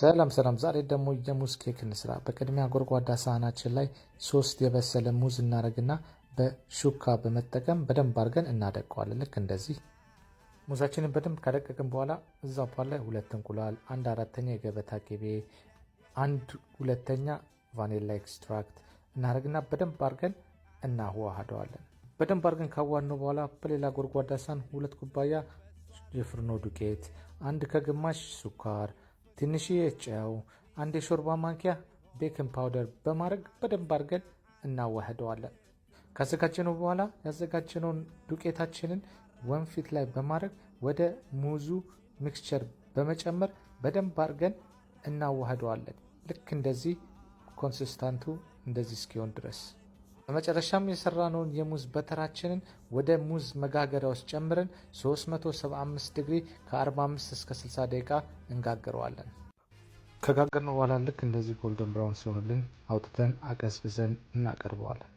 ሰላም ዛሬ ደግሞ የሙዝ ኬክ እንስራ። በቅድሚያ ጎድጓዳ ሳህናችን ላይ 3 የበሰለ ሙዝ እናደርግና በሹካ በመጠቀም በደንብ አድርገን እናደቀዋለን። ልክ እንደዚህ ሙዛችንን በደንብ ካደቀቅን በኋላ እዛው ፓን ላይ 2 እንቁላል፣ 1/4 የገበታ ቅቤ፣ 1/2 ቫኒላ ኤክስትራክት እናደርግና በደንብ አድርገን እናዋህደዋለን። በደንብ አድርገን ካዋህድነው በኋላ በሌላ ጎድጓዳ ሳህን 2 ኩባያ የፍርኖ ዱቄት፣ 1 ከግማሽ ስኳር፣ ትንሽዬ ጨው፣ 1 የሾርባ ማንኪያ ቤኪንግ ፓውደር በማድረግ በደንብ አድርገን እናዋህደዋለን። ካዘጋጀነው በኋላ ያዘጋጀነውን ዱቄታችንን ወንፊት ላይ በማድረግ ወደ ሙዙ ሚክስቸር በመጨመር በደንብ አድርገን እናዋህደዋለን። ልክ እንደዚህ ኮንሲስታንቱ እንደዚህ እስኪሆን ድረስ። በመጨረሻም የሰራነውን የሙዝ በተራችንን ወደ ሙዝ መጋገሪያ ውስጥ ጨምረን 375 ዲግሪ ከ45 እስከ 60 ደቂቃ እንጋግረዋለን። ከጋገርነው በኋላ ልክ እንደዚህ ጎልደን ብራውን ሲሆንልን አውጥተን አቀዝቅዘን እናቀርበዋለን።